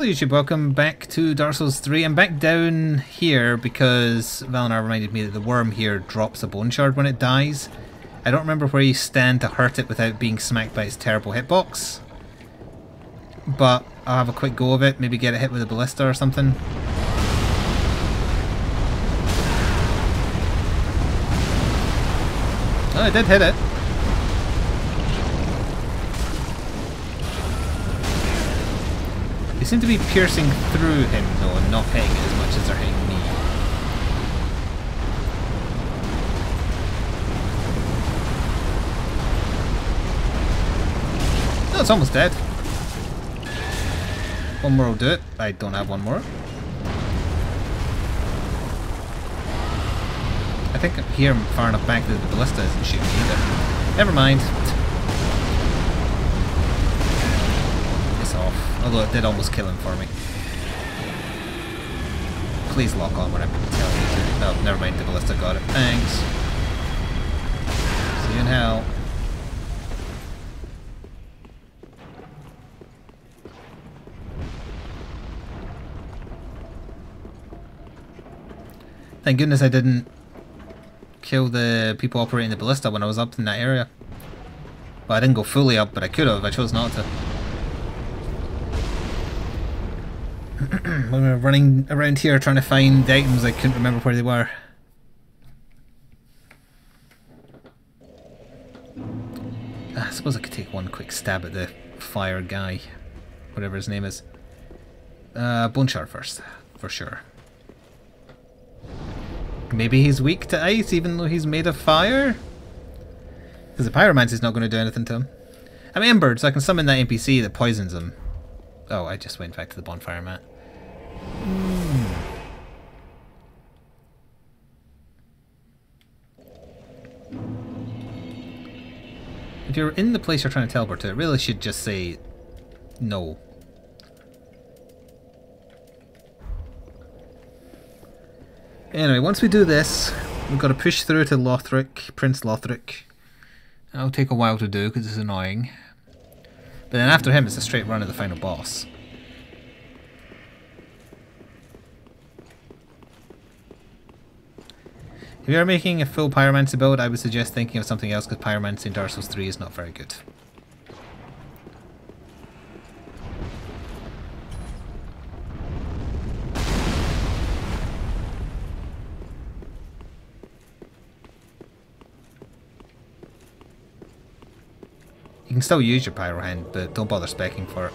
Hello YouTube, welcome back to Dark Souls 3. I'm back down here because Valinar reminded me that the worm here drops a bone shard when it dies. I don't remember where you stand to hurt it without being smacked by its terrible hitbox. But I'll have a quick go of it, maybe get it hit with a ballista or something. Oh, I did hit it. They seem to be piercing through him though and not hitting it as much as they're hitting me. No, it's almost dead. One more will do it. I don't have one more. I think here I'm far enough back that the ballista isn't shooting either. Never mind. It's off. Although it did almost kill him for me. Please lock on when I'm telling you to. Oh, never mind. The ballista got it. Thanks. See you in hell. Thank goodness I didn't kill the people operating the ballista when I was up in that area. Well, I didn't go fully up, but I could have. I chose not to. When we were running around here trying to find items, I couldn't remember where they were. I suppose I could take one quick stab at the fire guy. Whatever his name is. Bone shard first, for sure. Maybe he's weak to ice even though he's made of fire? Because the pyromancy's not going to do anything to him. I'm embered, so I can summon that NPC that poisons him. Oh, I just went back to the bonfire mat. If you're in the place you're trying to teleport to, it really should just say no. Anyway, once we do this, we've got to push through to Lothric, Prince Lothric. That'll take a while to do because it's annoying. But then after him, it's a straight run of the final boss. If you are making a full pyromancy build, I would suggest thinking of something else because pyromancy in Dark Souls 3 is not very good. You can still use your pyro hand, but don't bother speccing for it.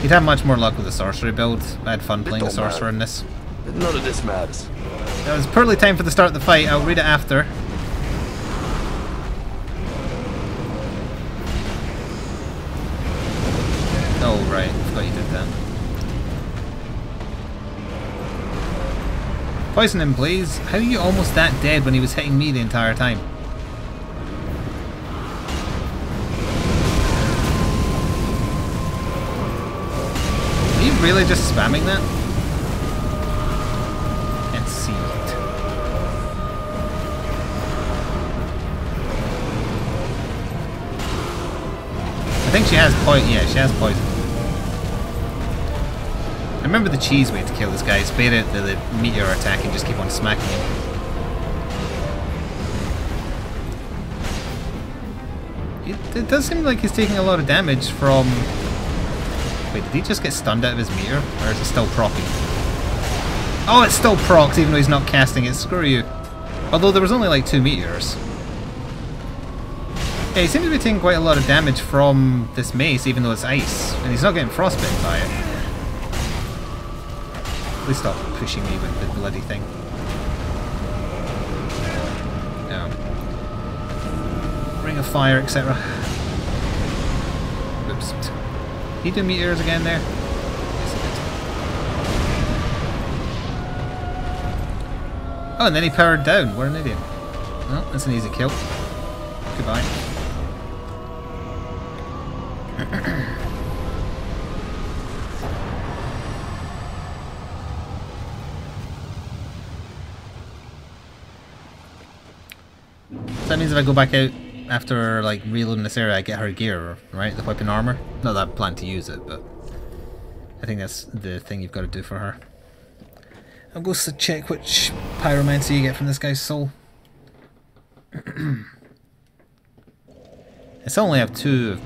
You'd have much more luck with the sorcery build. I had fun playing the sorcerer in this. None of this matters. It was poorly timed for the start of the fight. I'll read it after. Oh right, I forgot you did that. Poison him, please. How are you almost that dead when he was hitting me the entire time? Are you really just spamming that? Can't see it. I think she has poison. Yeah, she has poison. I remember the cheese way to kill this guy. Bait out the meteor attack and just keep on smacking him. It does seem like he's taking a lot of damage from... Wait, did he just get stunned out of his meteor? Or is it still proccing? Oh, it's still procs even though he's not casting it. Screw you. Although there was only like 2 meteors. Yeah, he seems to be taking quite a lot of damage from this mace even though it's ice. And he's not getting frostbitten by it. Please stop pushing me with the bloody thing. No. Ring of fire, etc. Oops. Did he do meteors again there? Yes, he did. Oh, and then he powered down. What an idiot. Well, that's an easy kill. Goodbye. that means if I go back out after like reloading this area, I get her gear, right? The weapon armor. Not that I plan to use it, but I think that's the thing you've got to do for her. I'll go check which pyromancy you get from this guy's soul. I still only have 2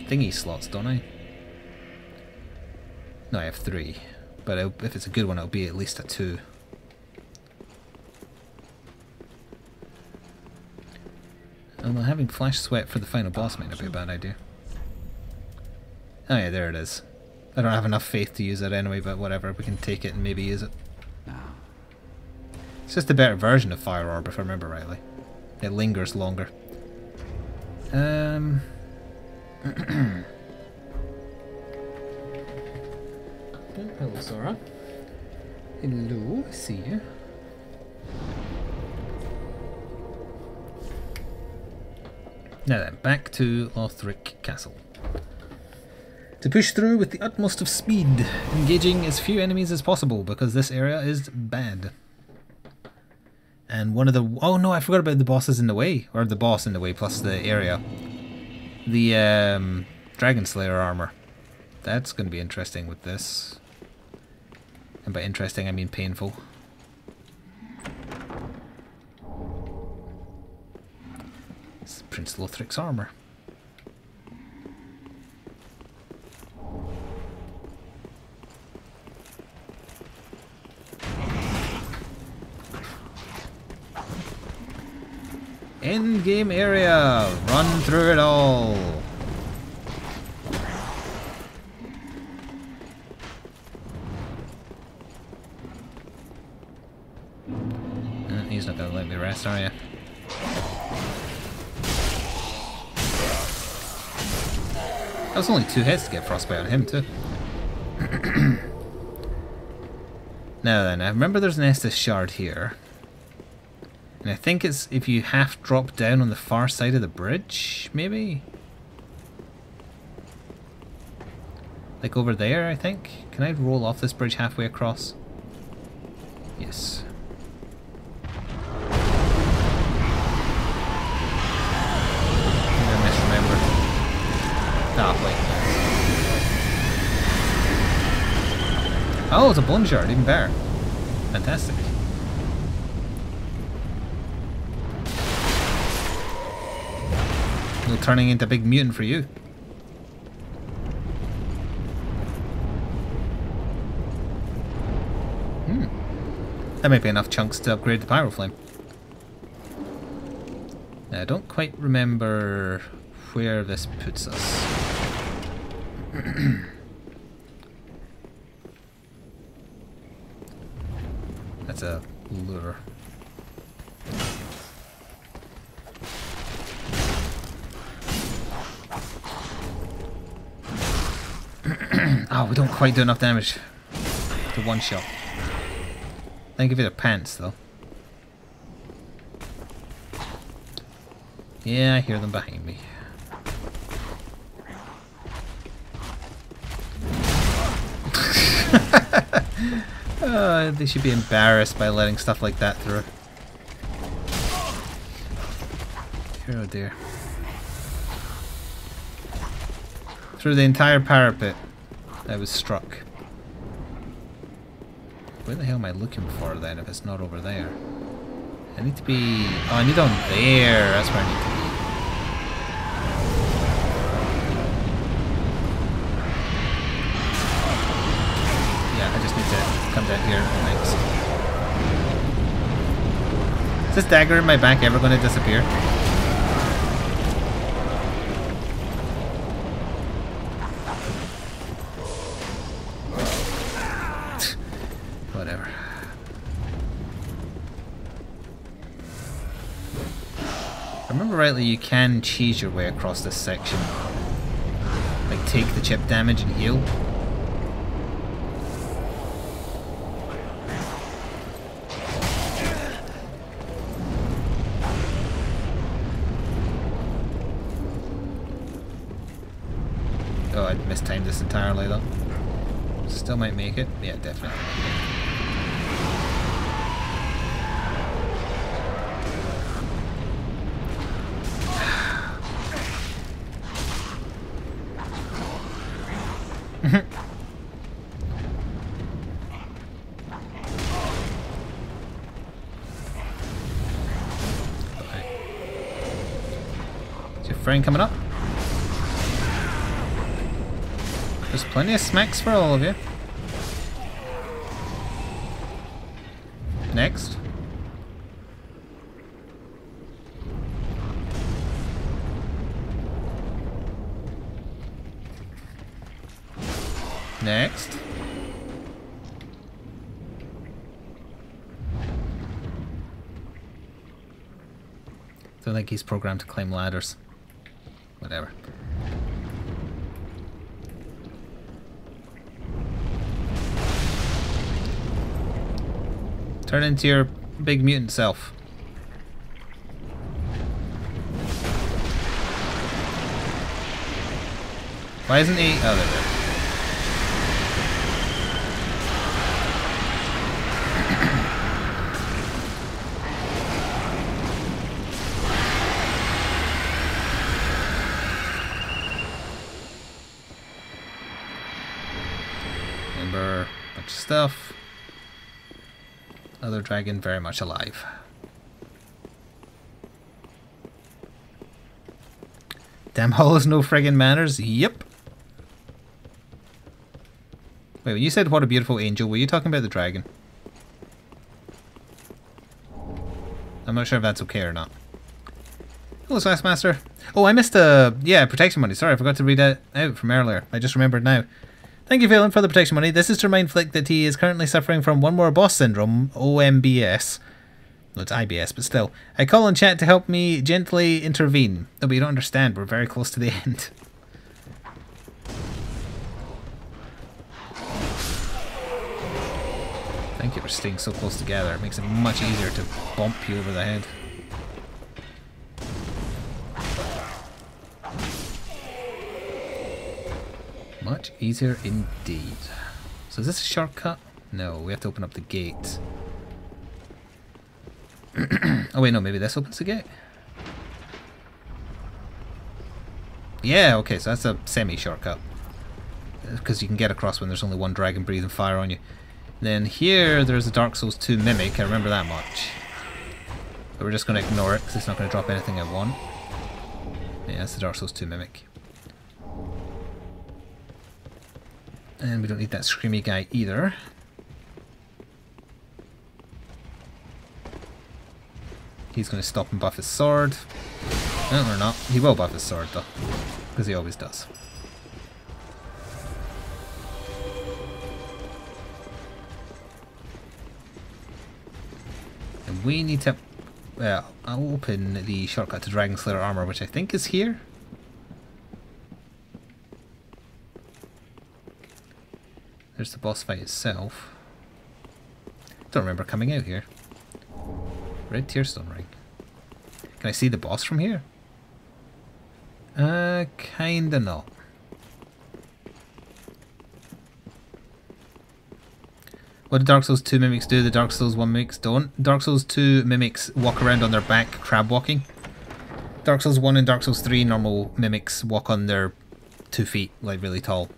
thingy slots, don't I? No, I have 3. But if it's a good one, it'll be at least a 2. Although having flash sweat for the final boss might not be a bad idea. Oh yeah, there it is. I don't have enough faith to use it anyway, but whatever, we can take it and maybe use it. It's just a better version of Fire Orb, if I remember rightly. It lingers longer. Hello, Sora. Hello, see you. Now then, back to Lothric Castle. To push through with the utmost of speed, engaging as few enemies as possible, because this area is bad. And one of the... oh no, I forgot about the bosses in the way. Or the boss in the way, plus the area. The Dragon Slayer armor. That's going to be interesting with this. And by interesting, I mean painful. It's Prince Lothric's armor. End game area! Run through it all! He's not gonna let me rest, are you? That was only 2 hits to get frostbite on him too. Now then, I remember there's an Estus shard here. And I think it's if you half drop down on the far side of the bridge, maybe? Like over there, I think? Can I roll off this bridge halfway across? Yes. I think I misremembered. Ah, wait. Oh, it's a bone shard, even better. Fantastic. No turning into a big mutant for you. That might be enough chunks to upgrade the Pyroflame. Now, I don't quite remember where this puts us. That's a lure. Oh, we don't quite do enough damage to one shot. Thank you for the pants, though. Yeah, I hear them behind me. They should be embarrassed by letting stuff like that through. Oh dear. Through the entire parapet, I was struck. Where the hell am I looking for then if it's not over there? I need to be... oh, I need on there. That's where I need to be. Yeah, I just need to come down here. Thanks. Is this dagger in my back ever going to disappear? Whatever. If I remember rightly, you can cheese your way across this section. Like take the chip damage and heal. Oh, I mistimed this entirely though. Still might make it. Yeah, definitely. Is your friend coming up? There's plenty of smacks for all of you. Next. Next. Don't think he's programmed to climb ladders. Whatever. Turn into your big mutant self. Why isn't he? Oh, there. EMBER, bunch of stuff. Other dragon very much alive. Damn hollows, no friggin' manners. Yep. Wait, when you said what a beautiful angel, were you talking about the dragon? I'm not sure if that's okay or not. Hello, Master. Oh, I missed yeah, protection money. Sorry, I forgot to read that out from earlier. I just remembered now. Thank you, Phelan, for the protection money. This is to remind Flik that he is currently suffering from one more boss syndrome, OMBS. Well, it's IBS, but still. I call on chat to help me gently intervene. No, but you don't understand. We're very close to the end. Thank you for staying so close together. It makes it much easier to bump you over the head. Much easier indeed. So is this a shortcut? No, we have to open up the gate. Oh wait, no, maybe this opens the gate? Yeah, okay, so that's a semi-shortcut. Because you can get across when there's only one dragon breathing fire on you. Then here, there's a Dark Souls 2 Mimic, I remember that much. But we're just going to ignore it, because it's not going to drop anything I want. Yeah, that's the Dark Souls 2 Mimic. And we don't need that screamy guy either. He's going to stop and buff his sword. No, or not. He will buff his sword though, because he always does. And we need to open the shortcut to Dragon Slayer armor, which I think is here. There's the boss fight itself. Don't remember coming out here. Red Tearstone ring. Can I see the boss from here? Kinda not. What do Dark Souls 2 mimics do? The Dark Souls 1 mimics don't. Dark Souls 2 mimics walk around on their back, crab walking. Dark Souls 1 and Dark Souls 3 normal mimics walk on their 2 feet, like really tall.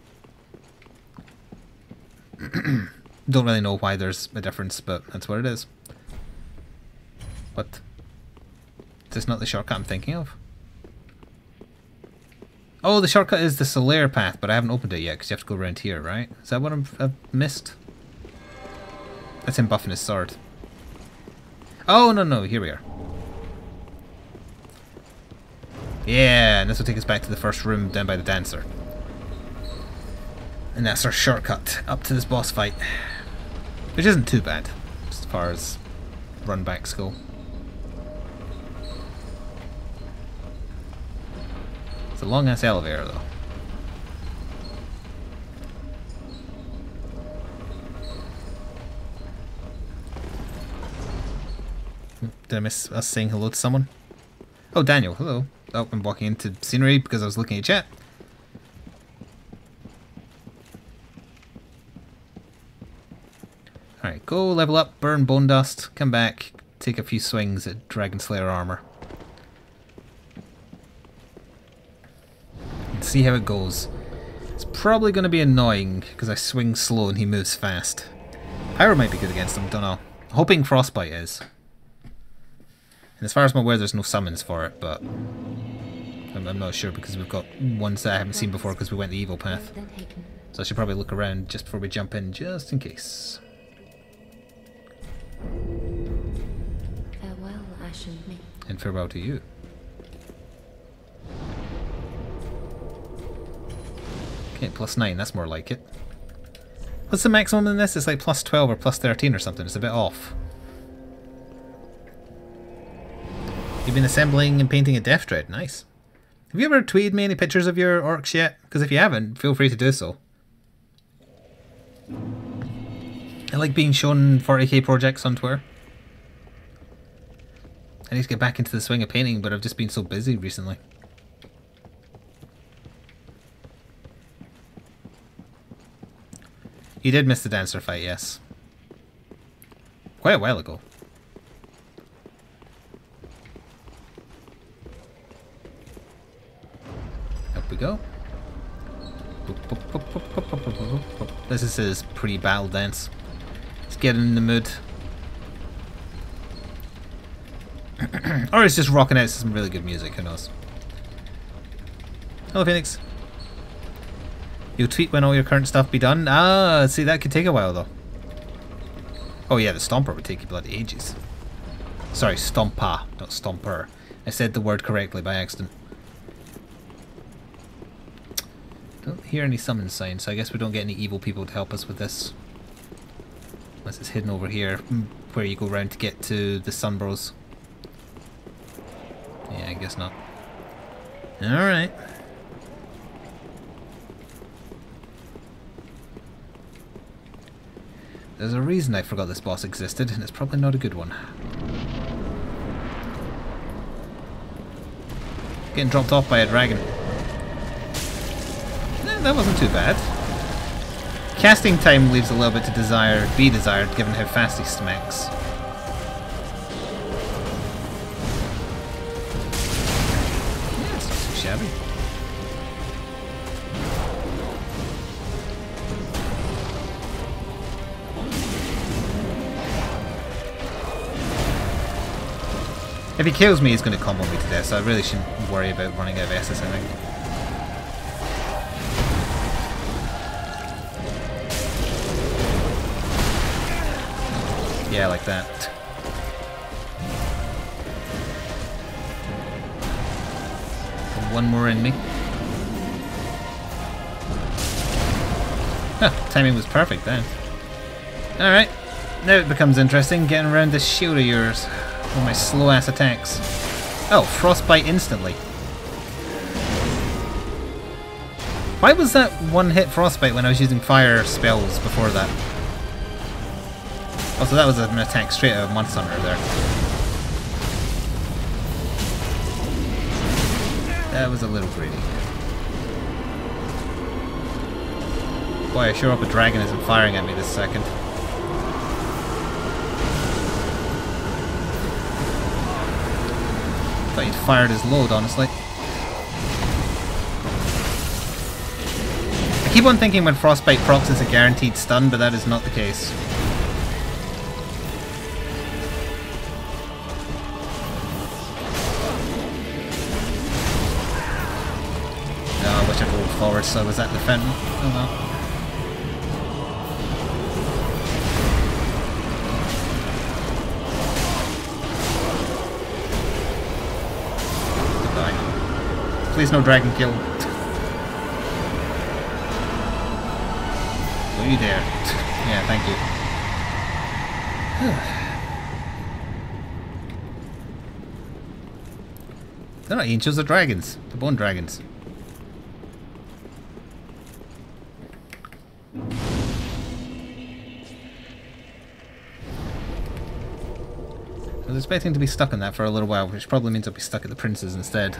Don't really know why there's a difference, but that's what it is. What? Is this not the shortcut I'm thinking of? Oh, the shortcut is the Solaire path, but I haven't opened it yet because you have to go around here, right? Is that what I've missed? That's him buffing his sword. Oh, no, here we are. Yeah, and this will take us back to the first room down by the dancer. And that's our shortcut up to this boss fight. Which isn't too bad, as far as run backs go. It's a long ass elevator though. Did I miss us saying hello to someone? Oh, Daniel, hello. Oh, I'm walking into scenery because I was looking at chat. Alright, go level up, burn bone dust, come back, take a few swings at Dragon Slayer armor. And see how it goes. It's probably going to be annoying because I swing slow and he moves fast. Pyro might be good against him, don't know. Hoping Frostbite is. And as far as I'm aware, there's no summons for it, but I'm not sure because we've got ones that I haven't seen before because we went the evil path. So I should probably look around just before we jump in, just in case. Farewell, Ashen Me. And farewell to you. Okay, +9, that's more like it. What's the maximum in this? It's like +12 or +13 or something. It's a bit off. You've been assembling and painting a Death Dread. Nice. Have you ever tweeted me any pictures of your orcs yet? Because if you haven't, feel free to do so. I like being shown 40k projects on Twitter. I need to get back into the swing of painting, but I've just been so busy recently. You did miss the dancer fight, yes. Quite a while ago. Up we go. This is his pre-battle dance. Let's get in the mood. Or it's just rocking out some really good music, who knows. Hello, Phoenix. You'll tweet when all your current stuff be done? Ah, see, that could take a while, though. Oh yeah, the Stomper would take you bloody ages. Sorry, Stompa, not Stomper. I said the word correctly by accident. Don't hear any summon signs, so I guess we don't get any evil people to help us with this. Unless it's hidden over here, where you go round to get to the Sunbros. Yeah, I guess not. Alright. There's a reason I forgot this boss existed, and it's probably not a good one. Getting dropped off by a dragon. Eh, that wasn't too bad. Casting time leaves a little bit to be desired, given how fast he smacks. Yeah, it's not so shabby. If he kills me, he's going to combo me to death, so I really shouldn't worry about running out of Estus, I think. Yeah, like that. One more in me. Huh, timing was perfect then. Alright, now it becomes interesting getting around this shield of yours. With my slow ass attacks. Oh, frostbite instantly. Why was that one hit frostbite when I was using fire spells before that? Also, that was an attack straight out of Monster Hunter there. That was a little greedy. Boy, I sure hope a dragon isn't firing at me this second. Thought he'd fired his load, honestly. I keep on thinking when Frostbite procs it's a guaranteed stun, but that is not the case. No, I wish I'd rolled forward so I was at the fountain. Oh well. Please no dragon kill. Are you there? Yeah, thank you. They're not angels, they're dragons. They're bone dragons. I was expecting to be stuck in that for a little while, which probably means I'll be stuck at the princes instead.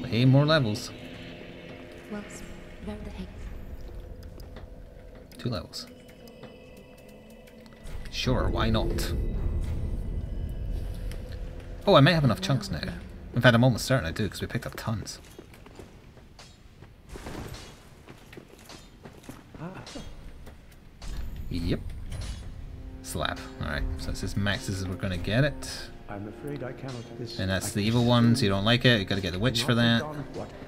Hey, more levels. 2 levels. Sure, why not? Oh, I might have enough chunks now. In fact, I'm almost certain I do, because we picked up tons. Yep. slab. Alright, so this is max as we're gonna get it. I'm afraid I cannot. And that's the evil one, so you don't like it. You gotta get the witch for that.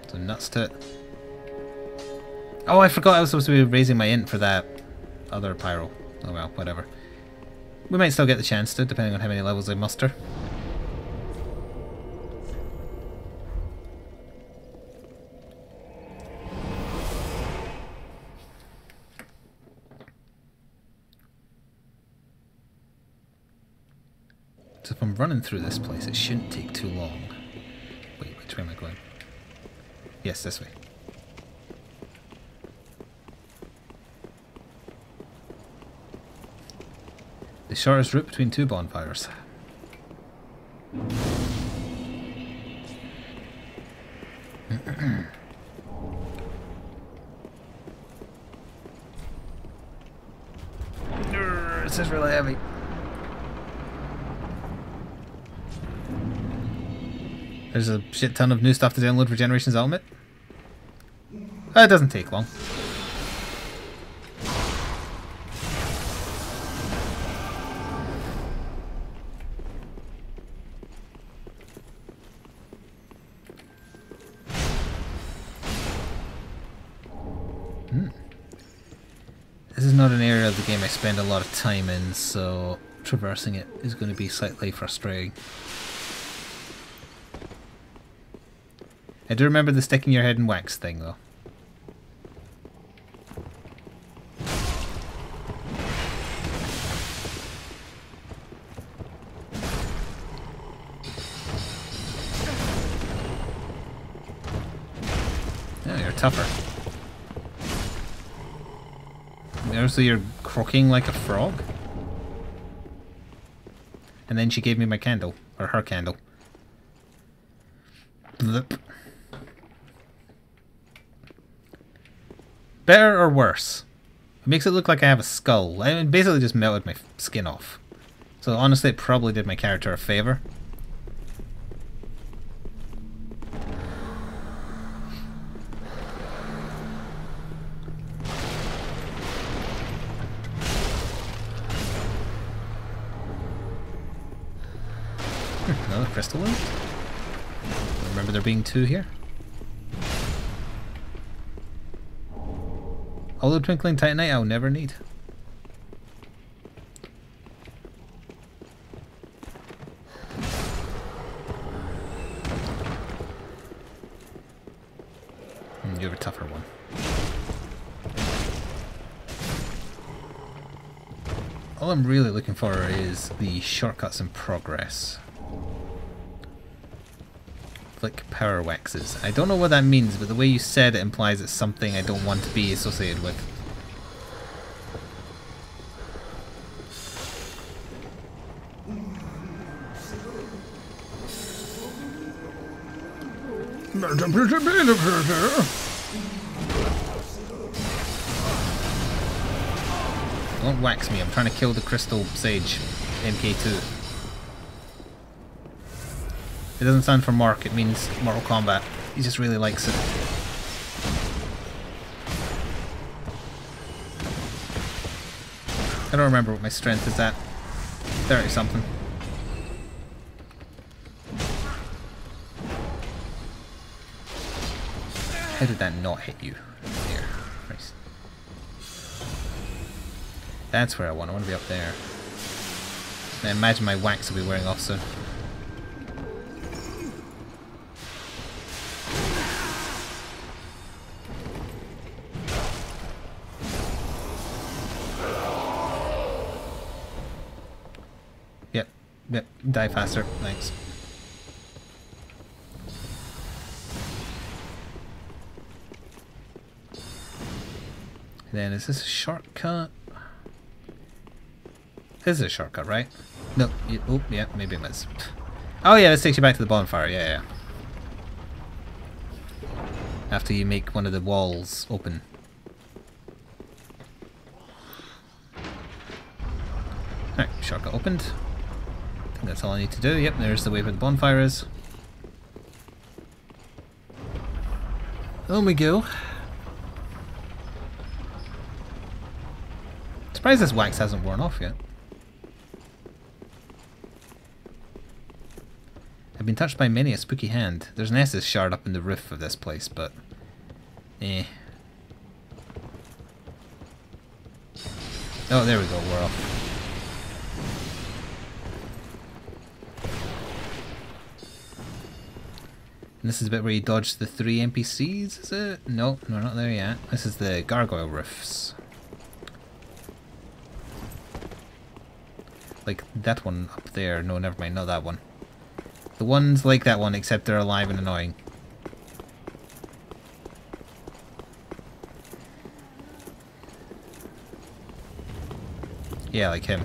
So nuts to it. Oh, I forgot I was supposed to be raising my int for that other pyro. Oh well, whatever. We might still get the chance to, depending on how many levels I muster. So if I'm running through this place, it shouldn't take too long. Wait, which way am I going? Yes, this way. The shortest route between two bonfires. This is really heavy. There's a shit ton of new stuff to download for Generations Ultimate. It doesn't take long. This is not an area of the game I spend a lot of time in, so traversing it is going to be slightly frustrating. I do remember the sticking your head in wax thing, though. Oh, you're tougher. So you're croaking like a frog? And then she gave me my candle. Or her candle. Blip. Better or worse? It makes it look like I have a skull. I basically just melted my skin off. So honestly, it probably did my character a favour. Another crystal one? Remember there being two here? All the twinkling titanite I'll never need. You have a tougher one. All I'm really looking for is the shortcuts in progress. Flik power waxes. I don't know what that means, but the way you said it implies it's something I don't want to be associated with. Don't wax me, I'm trying to kill the crystal sage MK2. It doesn't stand for Mark, it means Mortal Kombat. He just really likes it. I don't remember what my strength is at. 30 something. How did that not hit you? There. Christ. That's where I want to be up there. I imagine my wax will be wearing off soon. Yep, die faster, thanks. Then is this a shortcut? This is a shortcut, right? No, oh, yeah, maybe it was. Oh yeah, this takes you back to the bonfire, yeah. After you make one of the walls open. Alright, shortcut opened. I think that's all I need to do. Yep, there's the way where the bonfire is. On we go. Surprised this wax hasn't worn off yet. been touched by many a spooky hand. There's an Estus shard up in the roof of this place, but... eh. Oh, there we go, we're off. And this is the bit where you dodge the 3 NPCs, is it? No, we're not there yet. This is the gargoyle roofs. Like that one up there. No, never mind, not that one. The ones like that one, except they're alive and annoying. Yeah, like him.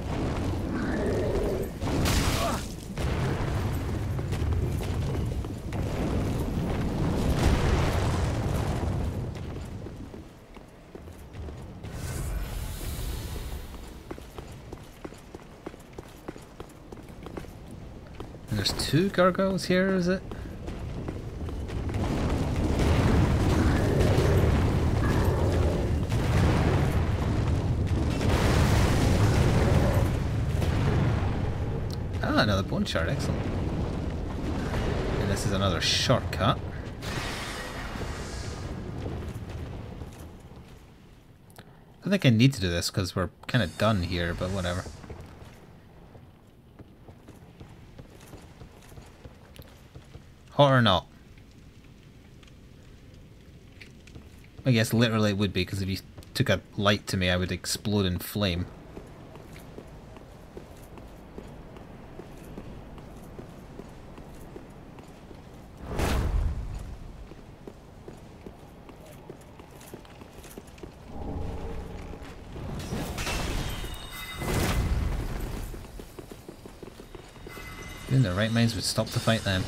And there's 2 gargoyles here, is it? Ah, another bone shard, excellent. And this is another shortcut. I think I need to do this because we're kind of done here, but whatever. Hot or not? I guess literally it would be, because if you took a light to me I would explode in flame. In their right minds would stop the fight then.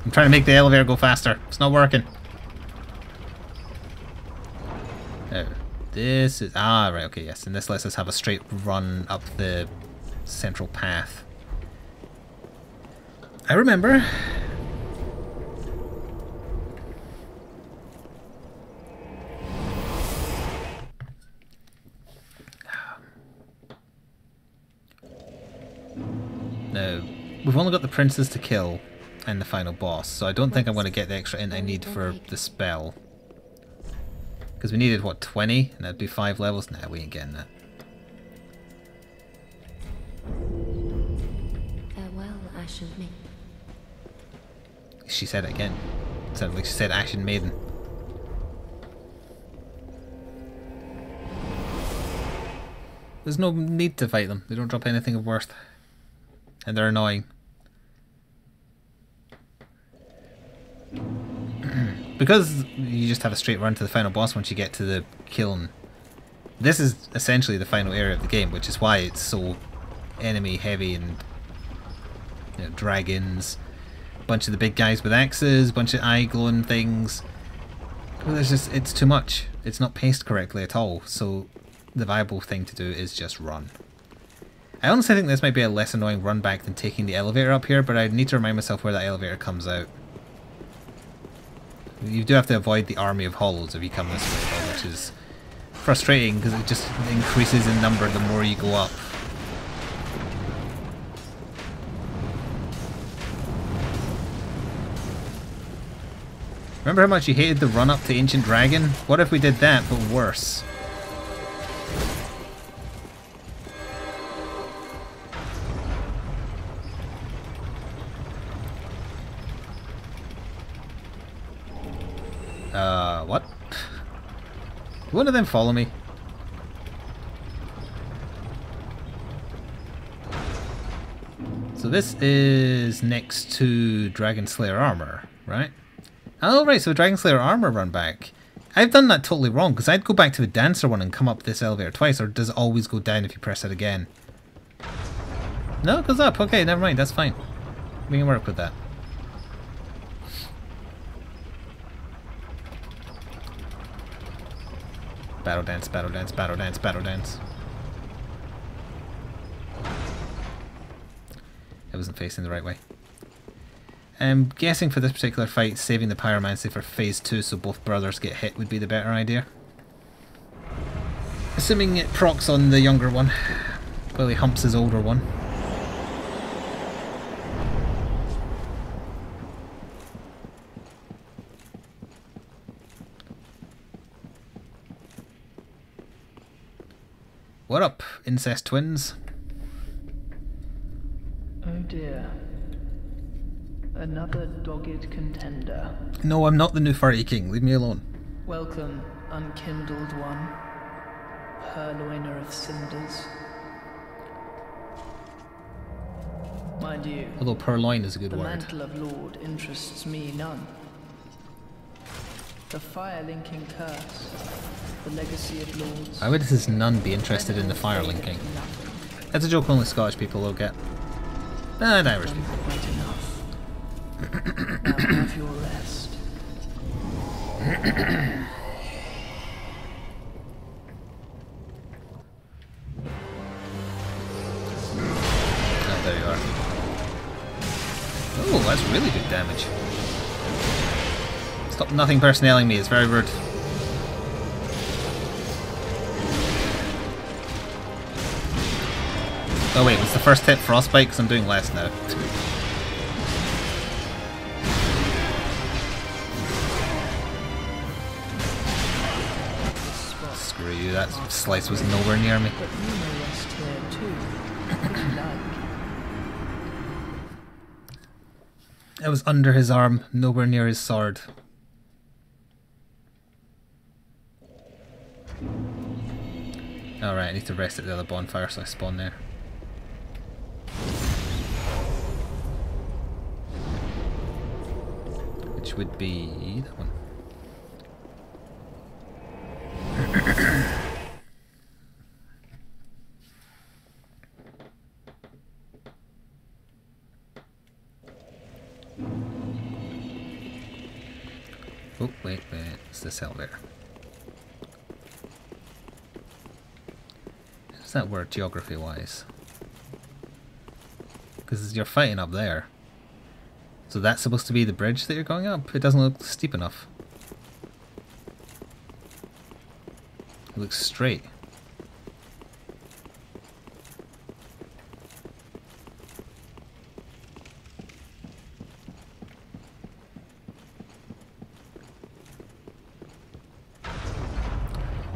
I'm trying to make the elevator go faster. It's not working. Oh, this is... ah, right, okay, yes. And this lets us have a straight run up the central path. I remember. No, we've only got the princes to kill and the final boss, so I don't think I'm going to get the extra int I need for the spell. Because we needed, what, 20? And that'd be 5 levels? Nah, we ain't getting that. Farewell, Ashen Maiden. She said it again. It sounded like she said Ashen Maiden. There's no need to fight them. They don't drop anything of worth. And they're annoying. Because you just have a straight run to the final boss once you get to the kiln. This is essentially the final area of the game, which is why it's so enemy heavy and, you know, dragons, a bunch of the big guys with axes, a bunch of eye glowing things. Well, it's too much. It's not paced correctly at all, so the viable thing to do is just run. I honestly think this might be a less annoying run back than taking the elevator up here, but I need to remind myself where that elevator comes out. You do have to avoid the army of hollows if you come this way, though, which is frustrating because it just increases in number the more you go up. Remember how much you hated the run up to Ancient Dragon? What if we did that, but worse? What? One of them follow me. So this is next to Dragon Slayer armor, right? Oh right, so Dragon Slayer armor run back. I've done that totally wrong, because I'd go back to the Dancer one and come up this elevator twice, or does it always go down if you press it again? No, it goes up. Okay, never mind, that's fine. We can work with that. Battle dance, battle dance, battle dance, battle dance. I wasn't facing the right way. I'm guessing for this particular fight, saving the pyromancy for phase 2 so both brothers get hit would be the better idea. Assuming it procs on the younger one. While he humps his older one. What up, incest twins? Oh dear. Another dogged contender. No, I'm not the new Furry King. Leave me alone. Welcome, unkindled one. Purloiner of cinders. Mind you, Although purloin is a good the word. mantle of Lord interests me none. The fire-linking curse, the legacy of lords. Why would his nun be interested in the fire linking? That's a joke only Scottish people will get. And Irish people. Quite enough. Now have your rest. Oh, there you are. Oh, that's really good damage. Stop nothing personaling me, it's very rude. Oh wait, was the first hit frostbite? Because I'm doing less now. Screw you, that slice was nowhere near me. But you may rest here too, if you like. It was under his arm, nowhere near his sword. Alright, I need to rest at the other bonfire, so I spawn there. Which would be that one. Oh, wait, it's this elevator. How does that work geography-wise? Because you're fighting up there. So that's supposed to be the bridge that you're going up? It doesn't look steep enough. It looks straight.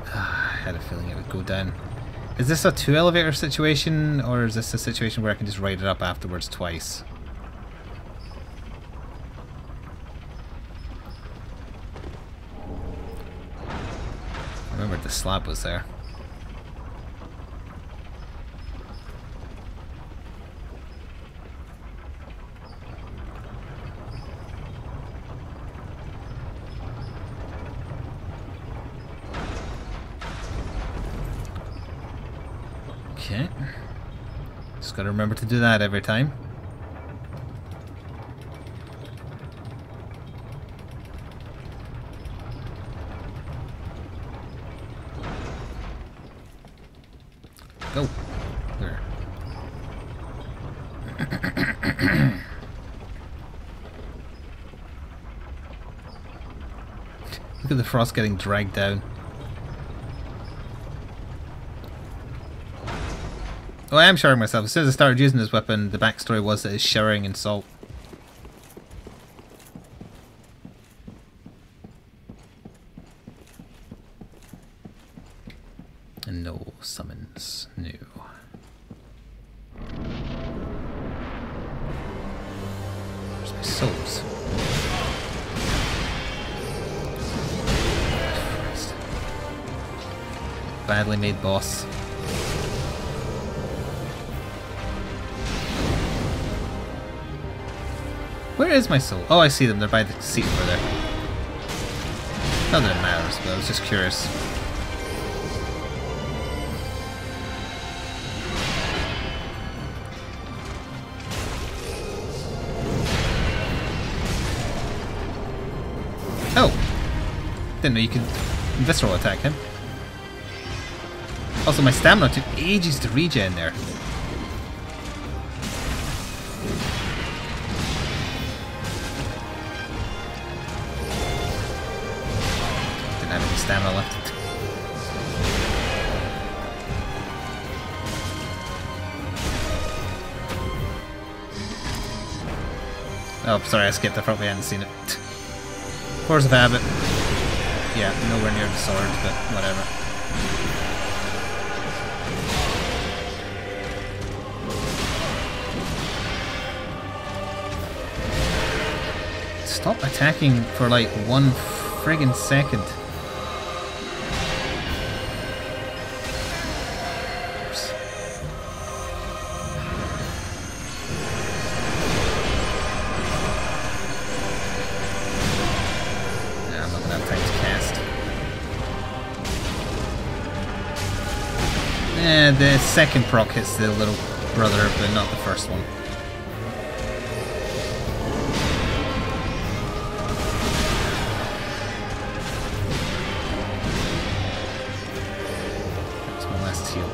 I had a feeling it would go down. Is this a 2 elevator situation, or is this a situation where I can just ride it up afterwards twice? I remembered the slab was there. Okay. Just gotta remember to do that every time. Go. There. Look at the frost getting dragged down. Oh, I am showering myself. As soon as I started using this weapon, the backstory was that it's showering in salt. And no summons new. Where's my souls? Christ. Badly made boss. Where is my soul? Oh, I see them. They're by the seat over there. Not that it matters, but I was just curious. Oh! Didn't know you could visceral attack him. Also, my stamina took ages to regen there. Stamina left. Oh, sorry, I skipped. I probably hadn't seen it. Force of habit. Yeah, nowhere near the sword, but whatever. Stop attacking for like 1 friggin' second. The second proc hits the little brother, but not the first one. That's my last heal.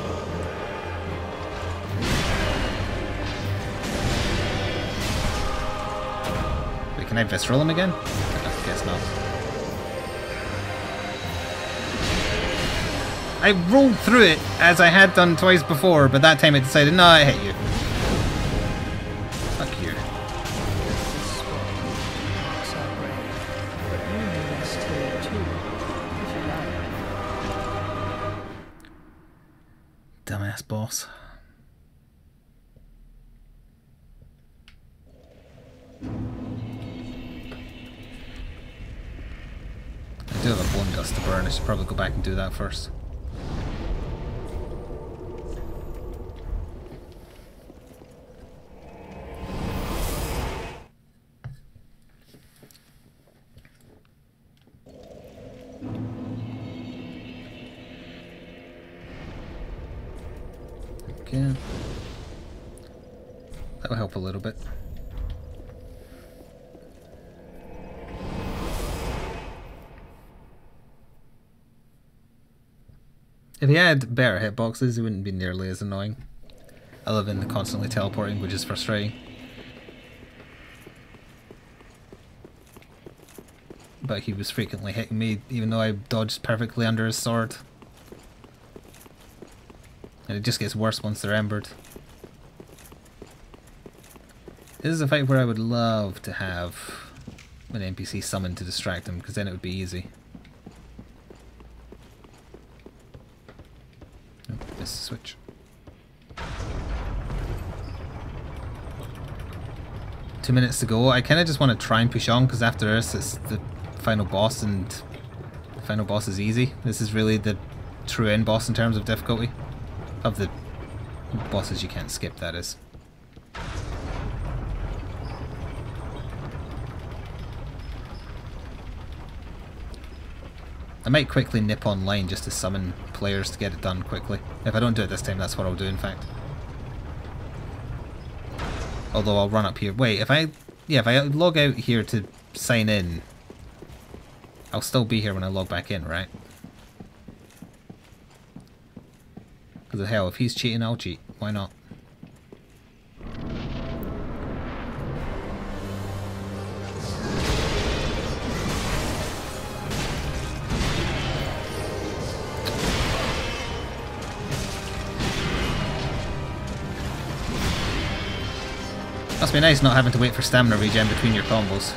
Wait, can I visceral him again? I guess not. I rolled through it as I had done twice before, but that time it decided, no, I hate you. Fuck you. Dumbass boss. I do have a bone dust to burn. I should probably go back and do that first. Yeah, that will help a little bit. If he had better hitboxes, it wouldn't be nearly as annoying. Other than the constantly teleporting, which is frustrating. But he was frequently hitting me, even though I dodged perfectly under his sword. And it just gets worse once they're embered. This is a fight where I would love to have an NPC summoned to distract him, because then it would be easy. Oh, missed the switch. Two minutes to go. I kind of just want to try and push on, because after this it's the final boss, and the final boss is easy. This is really the true end boss in terms of difficulty. Of the bosses you can't skip, that is. I might quickly nip online just to summon players to get it done quickly. If I don't do it this time, that's what I'll do, in fact. Although I'll run up here. Wait, if I log out here to sign in, I'll still be here when I log back in, right? Because hell, if he's cheating, I'll cheat. Why not? Must be nice not having to wait for stamina regen between your combos.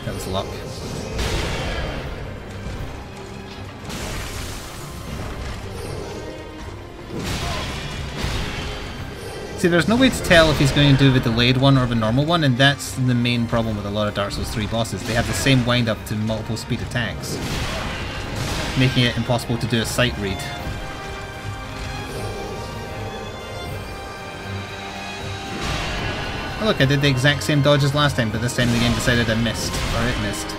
That was luck. See, there's no way to tell if he's going to do the delayed one or the normal one, and that's the main problem with a lot of Dark Souls 3 bosses. They have the same wind up to multiple speed attacks, making it impossible to do a sight read. Oh, look, I did the exact same dodge as last time, but this time the game decided I missed, or it missed.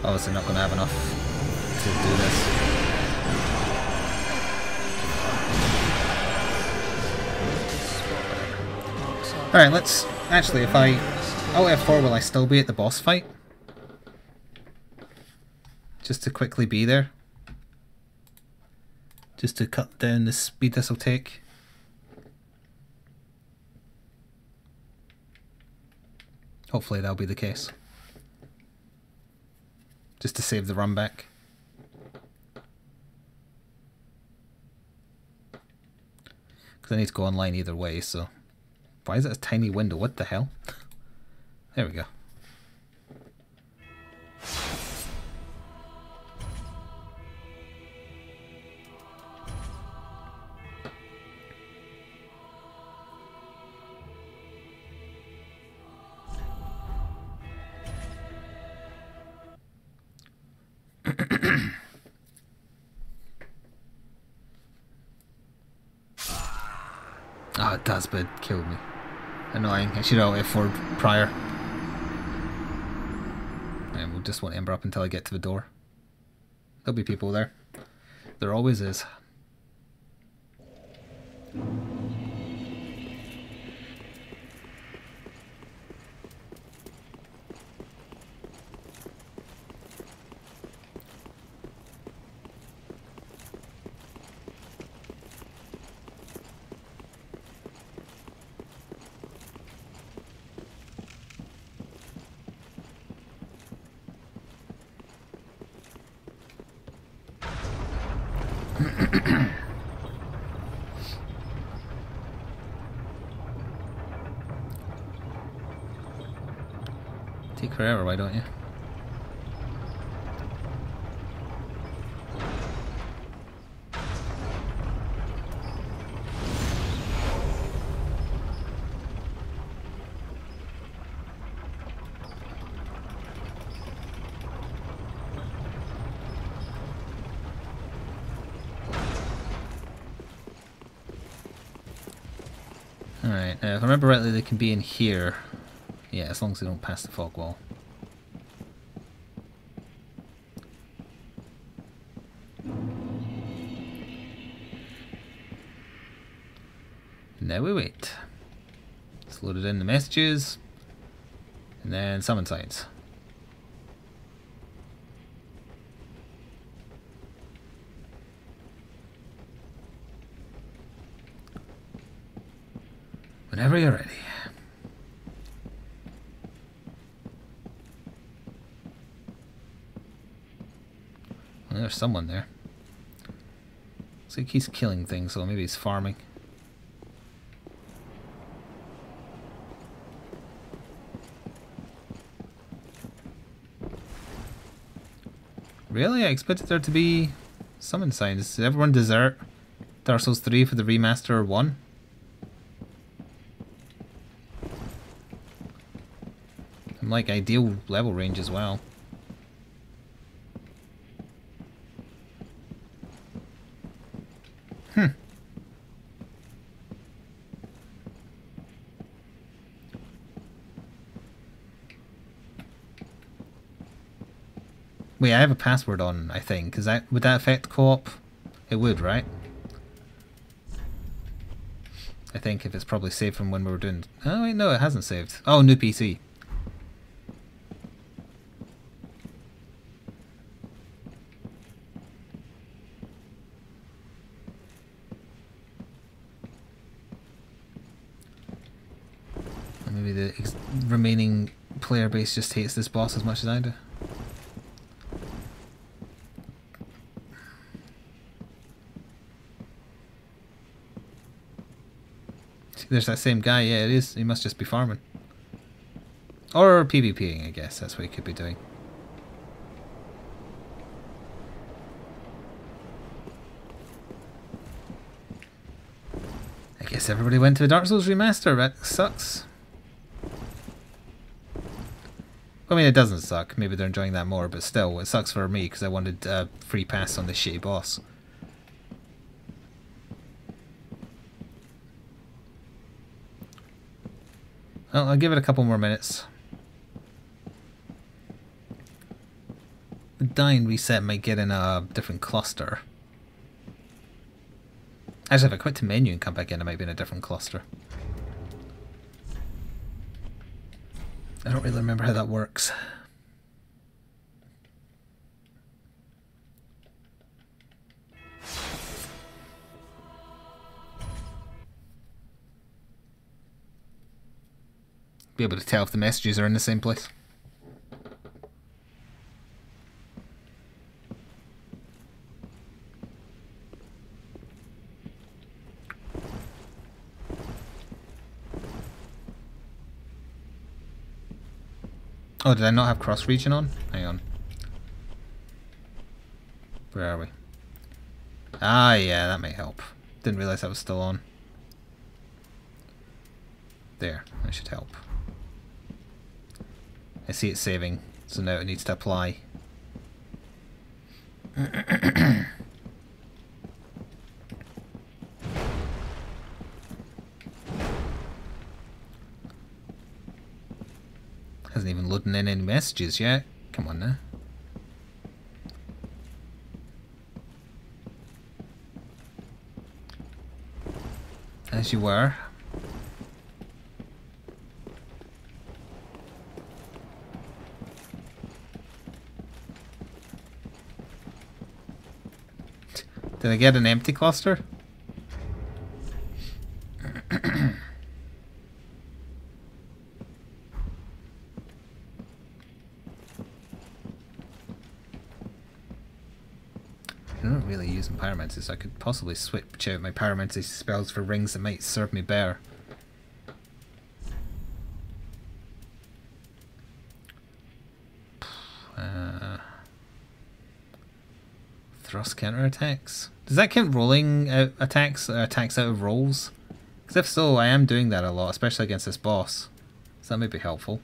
Obviously not going to have enough to do this. Alright, let's... Actually, if I... Alt F4, will I still be at the boss fight? Just to quickly be there. Just to cut down the speed this will take. Hopefully that'll be the case. Just to save the run back. Because I need to go online either way, so... Why is it a tiny window? What the hell? There we go. Oh, it does, but it killed me. Annoying. I should have F4 prior. And we'll just want Ember up until I get to the door. There'll be people there. There always is. Take forever, why don't you? Alright, now if I remember rightly they can be in here. Yeah, as long as they don't pass the fog wall. Now we wait. It's loaded in the messages. And then summon signs. Whenever you're ready. Well, there's someone there. Looks like he's killing things, so maybe he's farming. Really? I expected there to be summon signs. Did everyone desert Dark Souls 3 for the remaster 1? I'm like ideal level range as well. Wait, I have a password on, I think. Would that affect co-op? It would, right? I think if it's probably saved from when we were doing... Oh wait, no, it hasn't saved. Oh, new PC. Maybe the remaining player base just hates this boss as much as I do. There's that same guy, yeah, it is. He must just be farming. Or PvPing, I guess. That's what he could be doing. I guess everybody went to Dark Souls Remaster. That sucks. I mean, it doesn't suck. Maybe they're enjoying that more, but still, it sucks for me because I wanted a free pass on this shitty boss. Well, I'll give it a couple more minutes. The dying reset might get in a different cluster. Actually, if I quit the menu and come back in, I might be in a different cluster. I don't really remember how that works. Be able to tell if the messages are in the same place. Oh, did I not have cross region on? Hang on. Where are we? Ah, yeah, that may help. Didn't realise that was still on. There, that should help. I see it saving, so now it needs to apply. Hasn't even loading in any messages yet. Come on now. As you were. Did I get an empty cluster? I'm not really using pyromancy, so I could possibly switch out my pyromancy spells for rings that might serve me better. Thrust counterattacks. Does that count rolling out attacks or attacks out of rolls? Because if so, I am doing that a lot, especially against this boss. So that may be helpful.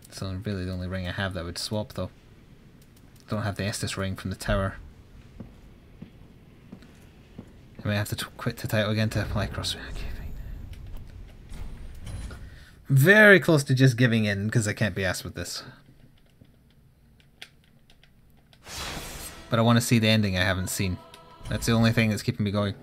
So really the only ring I have that would swap though. Don't have the Estus ring from the tower. I may have to quit the title again to apply cross. Okay, fine. Very close to just giving in because I can't be asked with this. But I want to see the ending I haven't seen. That's the only thing that's keeping me going.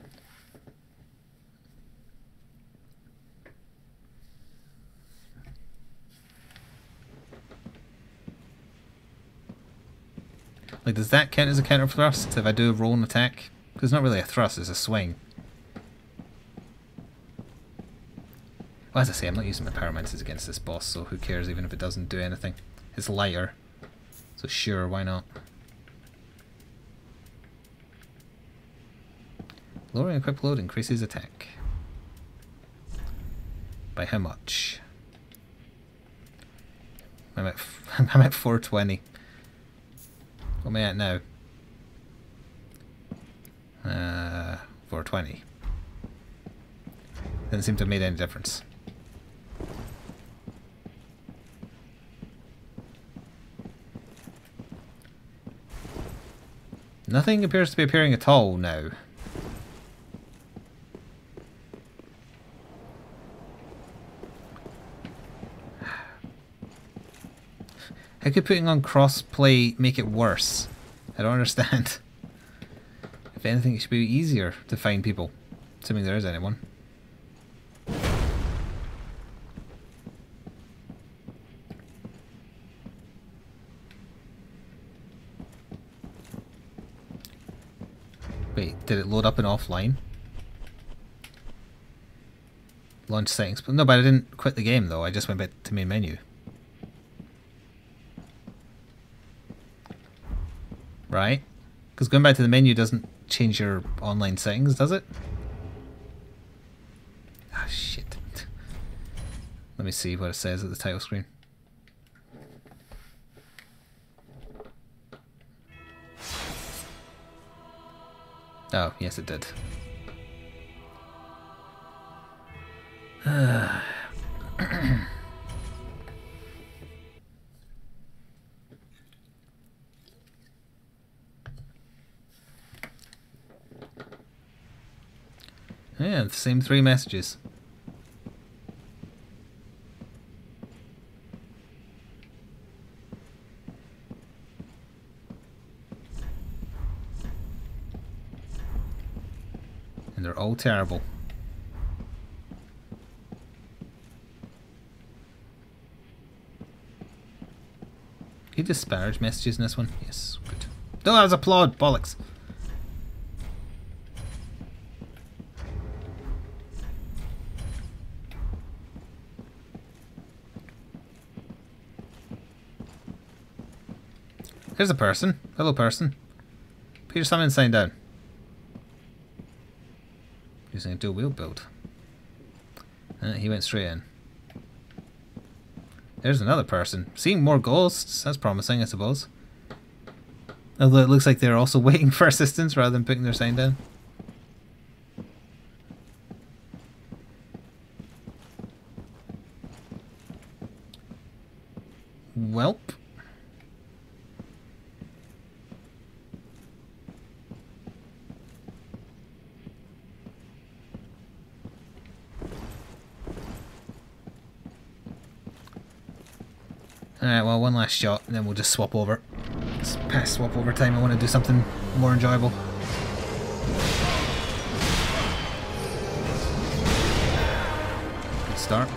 Like, does that count as a counter thrust if I do a roll and attack? Because it's not really a thrust, it's a swing. Well, as I say, I'm not using my pyromancies against this boss, so who cares even if it doesn't do anything. It's lighter, so sure, why not? Lowering equip load increases attack. By how much? I'm at 420. What am I at now? 420. Doesn't seem to have made any difference. Nothing appears to be appearing at all now. How could putting on crossplay make it worse? I don't understand. If anything, it should be easier to find people, assuming there is anyone. Wait, did it load up and offline? Launch settings. No, but I didn't quit the game though, I just went back to main menu. Right? Because going back to the menu doesn't change your online settings, does it? Ah, shit. Let me see what it says at the title screen. Oh, yes it did. Yeah, the same 3 messages. And they're all terrible. he disparage messages in this one? Yes, good. No, that was applaud. Bollocks. Here's a person. Hello, person. Put your summon sign down. Using a dual wheel build. He went straight in. There's another person. Seeing more ghosts. That's promising, I suppose. Although it looks like they're also waiting for assistance rather than putting their sign down. Welp. Alright, well, one last shot, and then we'll just swap over. It's past swap over time, I want to do something more enjoyable. Good start.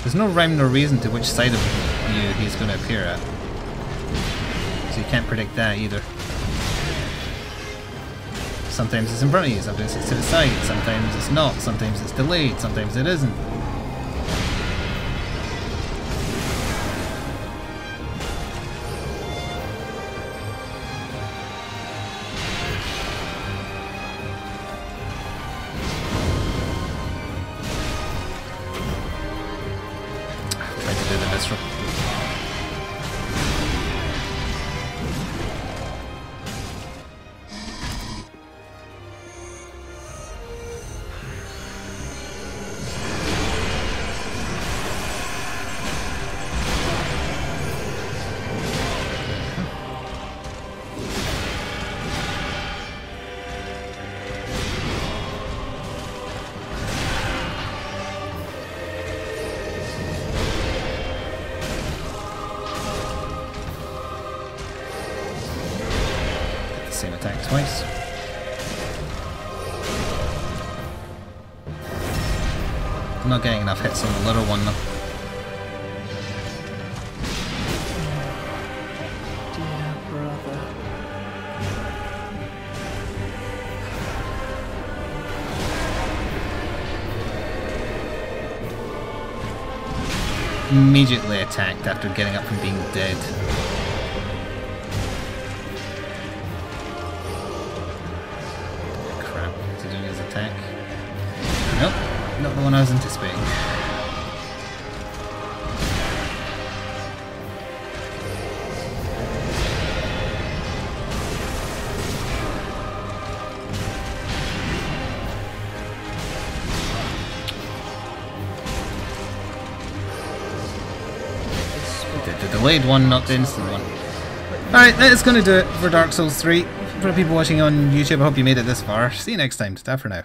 There's no rhyme nor reason to which side of you he's going to appear at. So you can't predict that either. Sometimes it's in front of you, sometimes it's to the side, sometimes it's not, sometimes it's delayed, sometimes it isn't. Same attack twice. I'm not getting enough hits on the little one though. Dear brother. Immediately attacked after getting up from being dead. Nope, not the one I was anticipating. The delayed one, not the instant one. Alright, that is going to do it for Dark Souls 3. For people watching on YouTube, I hope you made it this far. See you next time. Ta for now.